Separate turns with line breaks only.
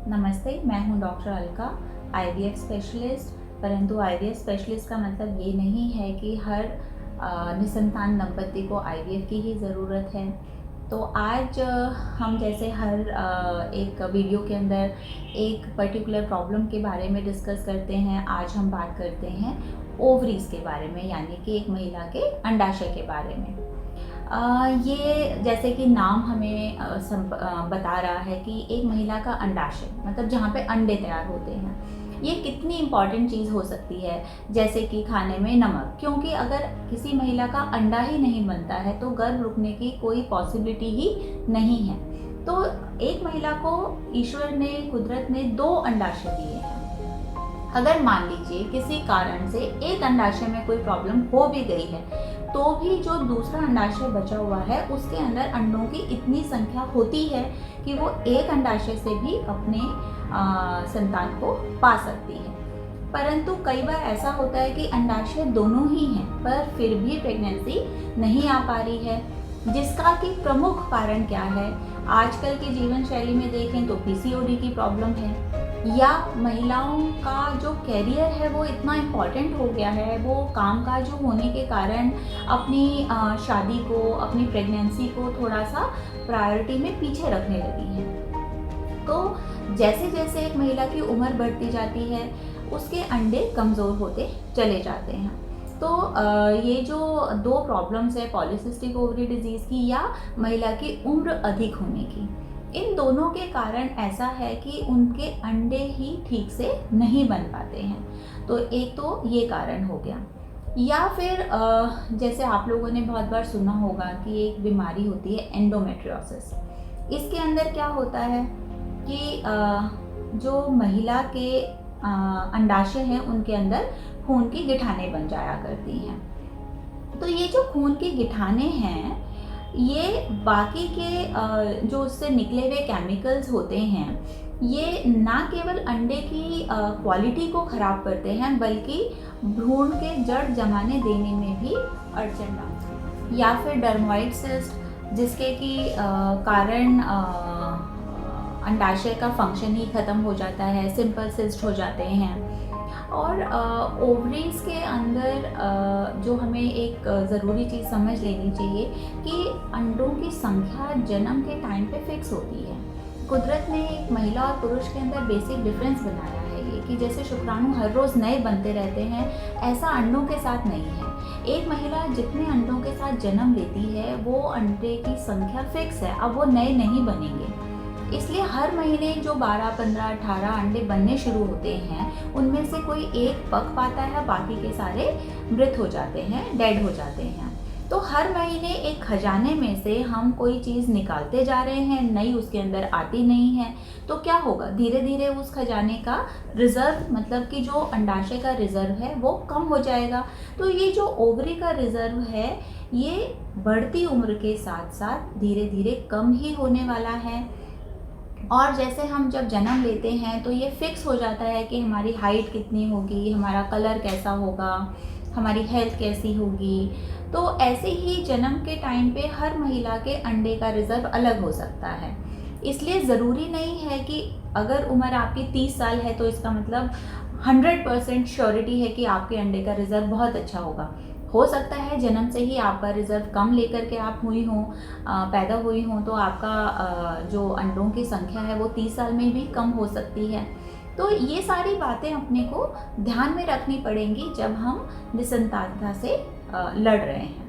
नमस्ते, मैं हूं डॉक्टर अलका, आईवीएफ स्पेशलिस्ट। परंतु आईवीएफ स्पेशलिस्ट का मतलब ये नहीं है कि हर निसंतान दंपति को आईवीएफ की ही ज़रूरत है। तो आज हम जैसे हर एक वीडियो के अंदर एक पर्टिकुलर प्रॉब्लम के बारे में डिस्कस करते हैं, आज हम बात करते हैं ओवरीज के बारे में, यानी कि एक महिला के अंडाशय के बारे में। ये जैसे कि नाम हमें बता रहा है कि एक महिला का अंडाशय मतलब जहाँ पे अंडे तैयार होते हैं, ये कितनी इम्पॉर्टेंट चीज़ हो सकती है। जैसे कि खाने में नमक, क्योंकि अगर किसी महिला का अंडा ही नहीं बनता है तो गर्भ रुकने की कोई पॉसिबिलिटी ही नहीं है। तो एक महिला को ईश्वर ने, कुदरत ने 2 अंडाशय दिए हैं। अगर मान लीजिए किसी कारण से एक अंडाशय में कोई प्रॉब्लम हो भी गई है, तो भी जो दूसरा अंडाशय बचा हुआ है उसके अंदर अंडों की इतनी संख्या होती है कि वो एक अंडाशय से भी अपने संतान को पा सकती है। परंतु कई बार ऐसा होता है कि अंडाशय दोनों ही हैं पर फिर भी प्रेगनेंसी नहीं आ पा रही है, जिसका कि प्रमुख कारण क्या है। आजकल की जीवन शैली में देखें तो पीसीओडी की प्रॉब्लम है, या महिलाओं का जो कैरियर है वो इतना इम्पॉर्टेंट हो गया है, वो कामकाज होने के कारण अपनी शादी को, अपनी प्रेगनेंसी को थोड़ा सा प्रायोरिटी में पीछे रखने लगी है। तो जैसे जैसे एक महिला की उम्र बढ़ती जाती है उसके अंडे कमज़ोर होते चले जाते हैं। तो ये जो 2 प्रॉब्लम्स है, पॉलीसिस्टिक ओवरी डिजीज़ की या महिला की उम्र अधिक होने की, इन दोनों के कारण ऐसा है कि उनके अंडे ही ठीक से नहीं बन पाते हैं। तो एक तो ये कारण हो गया। या फिर जैसे आप लोगों ने बहुत बार सुना होगा कि एक बीमारी होती है एंडोमेट्रियोसिस। इसके अंदर क्या होता है कि जो महिला के अंडाशय हैं उनके अंदर खून की गिठानें बन जाया करती हैं। तो ये जो खून की गिठानें हैं, ये बाकी के जो उससे निकले हुए केमिकल्स होते हैं, ये ना केवल अंडे की क्वालिटी को ख़राब करते हैं बल्कि भ्रूण के जड़ जमाने देने में भी अड़चन डालते हैं। या फिर डर्मोइड सिस्ट, जिसके कि कारण अंडाशय का फंक्शन ही ख़त्म हो जाता है, सिंपल सिस्ट हो जाते हैं। और ओवरीज के अंदर जो हमें एक ज़रूरी चीज़ समझ लेनी चाहिए कि अंडों की संख्या जन्म के टाइम पे फिक्स होती है। कुदरत ने एक महिला और पुरुष के अंदर बेसिक डिफरेंस बनाया है ये कि जैसे शुक्राणु हर रोज़ नए बनते रहते हैं, ऐसा अंडों के साथ नहीं है। एक महिला जितने अंडों के साथ जन्म लेती है वो अंडे की संख्या फिक्स है, अब वो नए नहीं बनेंगे। इसलिए हर महीने जो 12, 15, 18 अंडे बनने शुरू होते हैं उनमें से कोई एक पक पाता है, बाकी के सारे मृत हो जाते हैं, डेड हो जाते हैं। तो हर महीने एक खजाने में से हम कोई चीज़ निकालते जा रहे हैं, नई उसके अंदर आती नहीं है। तो क्या होगा, धीरे धीरे उस खजाने का रिज़र्व, मतलब कि जो अंडाशय का रिज़र्व है वो कम हो जाएगा। तो ये जो ओवरी का रिज़र्व है ये बढ़ती उम्र के साथ साथ धीरे धीरे कम ही होने वाला है। और जैसे हम जब जन्म लेते हैं तो ये फिक्स हो जाता है कि हमारी हाइट कितनी होगी, हमारा कलर कैसा होगा, हमारी हेल्थ कैसी होगी। तो ऐसे ही जन्म के टाइम पे हर महिला के अंडे का रिज़र्व अलग हो सकता है। इसलिए ज़रूरी नहीं है कि अगर उम्र आपकी 30 साल है तो इसका मतलब 100% श्योरिटी है कि आपके अंडे का रिज़र्व बहुत अच्छा होगा। हो सकता है जन्म से ही आपका रिज़र्व कम लेकर के आप हुई हों, पैदा हुई हों, तो आपका जो अंडों की संख्या है वो 30 साल में भी कम हो सकती है। तो ये सारी बातें अपने को ध्यान में रखनी पड़ेंगी जब हम निसंतानता से लड़ रहे हैं।